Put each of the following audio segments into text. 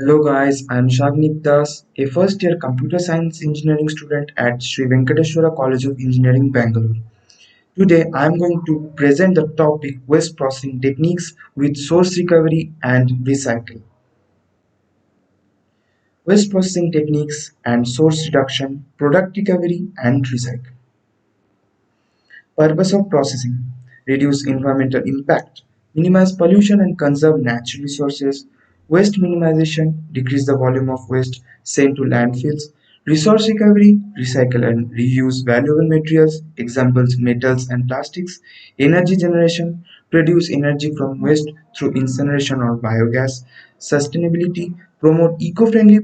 Hello guys, I am Shagnik Das, a first year computer science engineering student at Sri Venkateswara College of Engineering, Bangalore. Today I am going to present the topic waste processing techniques with source recovery and recycle. Waste processing techniques and source reduction, product recovery and recycle. Purpose of processing: reduce environmental impact, minimize pollution and conserve natural resources. Waste minimization: decrease the volume of waste sent to landfills. Resource recovery: recycle and reuse valuable materials, examples metals and plastics. Energy generation: produce energy from waste through incineration or biogas. Sustainability: promote eco-friendly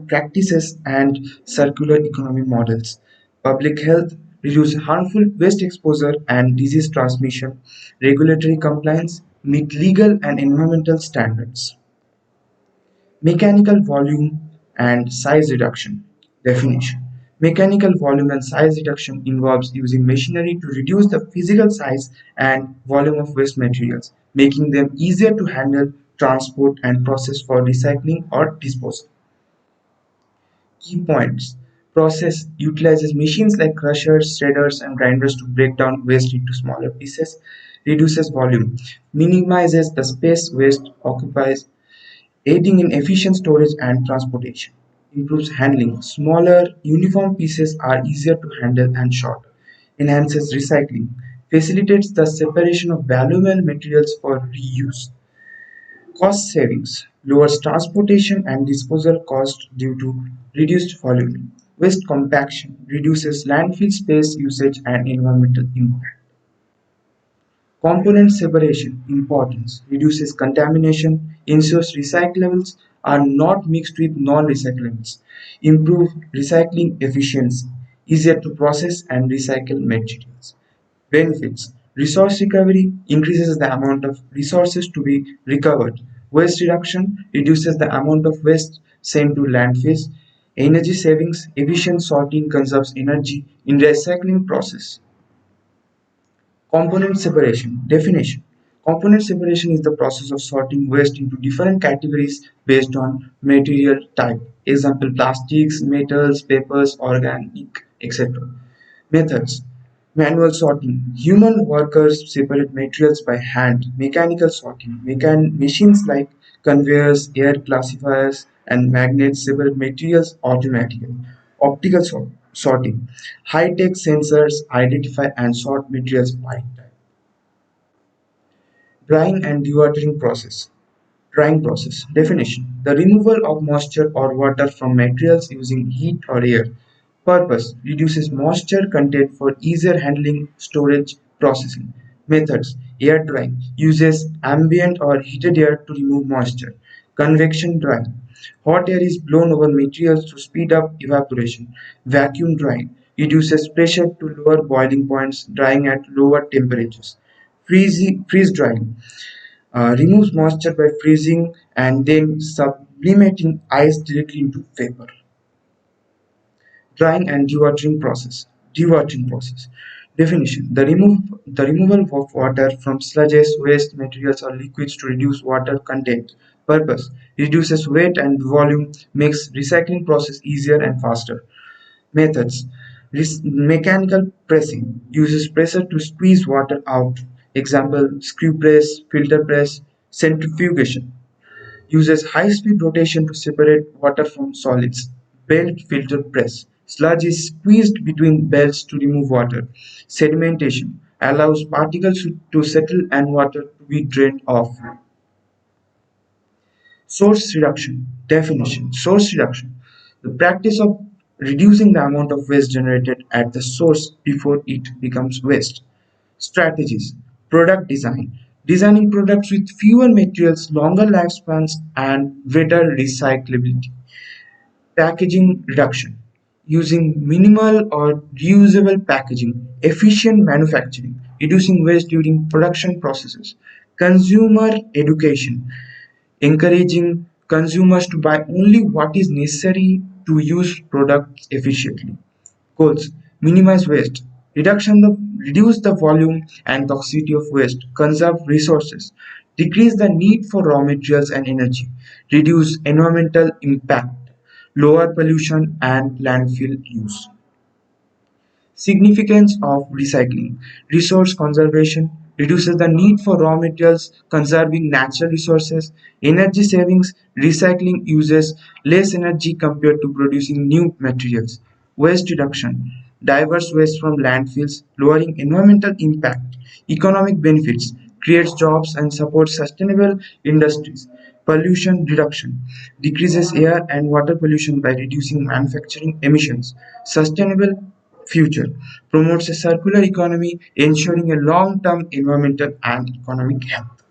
practices and circular economy models. Public health: reduce harmful waste exposure and disease transmission. Regulatory compliance: meet legal and environmental standards. Mechanical volume and size reduction. Definition: mechanical volume and size reduction involves using machinery to reduce the physical size and volume of waste materials, making them easier to handle, transport, and process for recycling or disposal. Key points: process utilizes machines like crushers, shredders, and grinders to break down waste into smaller pieces. Reduces volume, minimizes the space waste occupies, aiding in efficient storage and transportation. Improves handling, smaller, uniform pieces are easier to handle and shorter. Enhances recycling, facilitates the separation of valuable materials for reuse. Cost savings: lowers transportation and disposal costs due to reduced volume. Waste compaction: reduces landfill space usage and environmental impact. Component separation importance: reduces contamination, ensures recyclables are not mixed with non-recyclables, improve recycling efficiency, easier to process and recycle materials. Benefits: resource recovery increases the amount of resources to be recovered. Waste reduction reduces the amount of waste sent to landfills. Energy savings: efficient sorting conserves energy in the recycling process. Component separation. Definition: component separation is the process of sorting waste into different categories based on material type. Example: plastics, metals, papers, organic, etc. Methods: manual sorting. Human workers separate materials by hand. Mechanical sorting. Machines like conveyors, air classifiers, and magnets separate materials automatically. Optical sorting. High-tech sensors identify and sort materials by type. Drying and dewatering process. Drying process. Definition: the removal of moisture or water from materials using heat or air. Purpose: reduces moisture content for easier handling, storage, processing. Methods: air drying uses ambient or heated air to remove moisture. Convection drying: hot air is blown over materials to speed up evaporation. Vacuum drying reduces pressure to lower boiling points, drying at lower temperatures. Freeze drying removes moisture by freezing and then sublimating ice directly into vapor. Drying and dewatering process. Dewatering process. Definition: the removal of water from sludges, waste materials, or liquids to reduce water content. Purpose: reduces weight and volume, makes recycling process easier and faster. Methods: mechanical pressing uses pressure to squeeze water out. Example: screw press, filter press. Centrifugation uses high-speed rotation to separate water from solids. Belt filter press. Sludge is squeezed between belts to remove water. Sedimentation allows particles to settle and water to be drained off. Source reduction. Definition: source reduction: the practice of reducing the amount of waste generated at the source before it becomes waste. Strategies: product design. Designing products with fewer materials, longer lifespans, and better recyclability. Packaging reduction. Using minimal or reusable packaging. Efficient manufacturing. Reducing waste during production processes. Consumer education. Encouraging consumers to buy only what is necessary to use products efficiently. Goals: minimize waste, reduce the volume and toxicity of waste, conserve resources, decrease the need for raw materials and energy, reduce environmental impact, lower pollution and landfill use. Significance of recycling: resource conservation, reduces the need for raw materials, conserving natural resources. Energy savings: recycling uses less energy compared to producing new materials. Waste reduction: diverse waste from landfills, lowering environmental impact. Economic benefits: creates jobs and supports sustainable industries. Pollution reduction: decreases air and water pollution by reducing manufacturing emissions. Sustainable future: promotes a circular economy, ensuring a long-term environmental and economic health.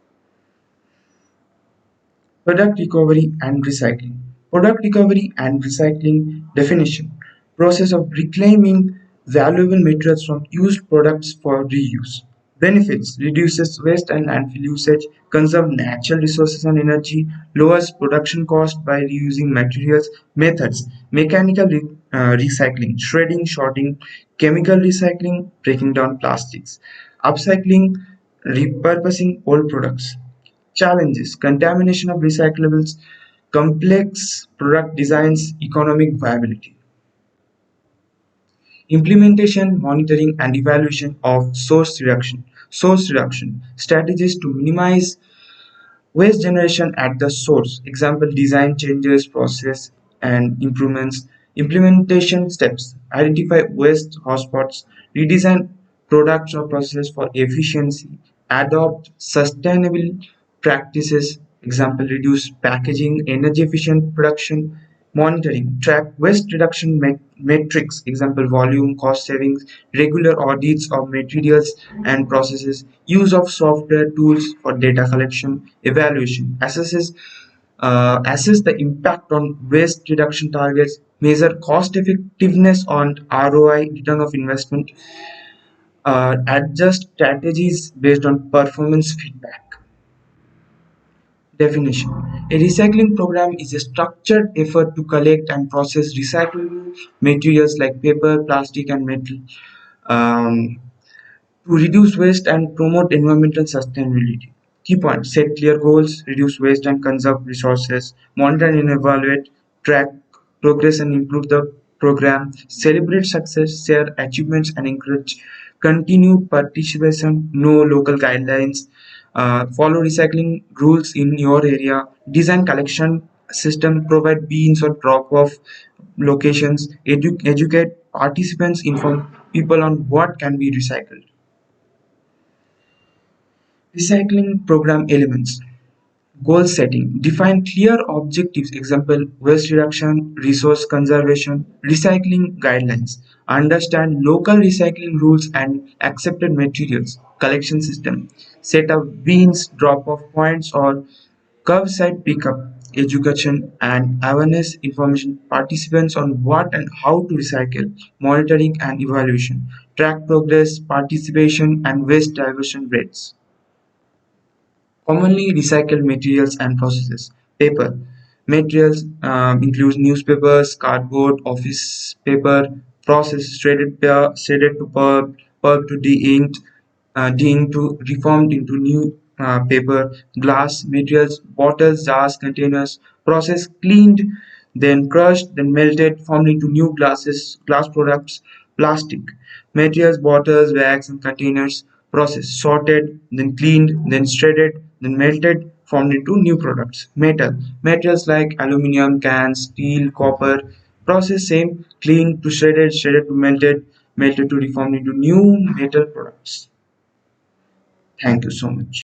Product recovery and recycling. Product recovery and recycling definition: process of reclaiming valuable materials from used products for reuse. Benefits: reduces waste and landfill usage, conserve natural resources and energy, lowers production cost by reusing materials. Methods: mechanical recycling, shredding, sorting; chemical recycling, breaking down plastics; upcycling, repurposing old products. Challenges: contamination of recyclables, complex product designs, economic viability. Implementation, monitoring, and evaluation of source reduction. Source reduction strategies to minimize waste generation at the source. Example: design changes, process and improvements. Implementation steps: identify waste hotspots, redesign products or processes for efficiency, adopt sustainable practices. Example: reduce packaging, energy efficient production. Monitoring: track waste reduction metrics. Example: volume, cost savings, regular audits of materials and processes. Use of software tools for data collection. Evaluation: assess the impact on waste reduction targets, measure cost effectiveness on ROI, return of investment, adjust strategies based on performance feedback. Definition: a recycling program is a structured effort to collect and process recyclable materials like paper, plastic, and metal, um, to reduce waste and promote environmental sustainability. Key points: set clear goals, reduce waste and conserve resources, monitor and evaluate, track progress and improve the program, celebrate success, share achievements and encourage continued participation, know local guidelines, follow recycling rules in your area, design collection system, provide bins or drop off locations, educate participants, inform people on what can be recycled. Recycling program elements. Goal setting. Define clear objectives. Example: waste reduction, resource conservation. Recycling guidelines. Understand local recycling rules and accepted materials. Collection system. Set up bins, drop-off points, or curbside pickup. Education and awareness information participants on what and how to recycle. Monitoring and evaluation. Track progress, participation, and waste diversion rates. Commonly recycled materials and processes. Paper. Materials include newspapers, cardboard, office paper. Process: shredded to pulp to de-inked to reformed into new paper. Glass materials: bottles, jars, containers. Process: cleaned, then crushed, then melted, formed into new glass products. Plastic materials: bottles, bags, and containers. Process: sorted, then cleaned, then shredded, then melted, formed into new products. Metal materials like aluminum, cans, steel, copper. Process: same, cleaned to shredded, shredded to melted, melted to reformed into new metal products. Thank you so much.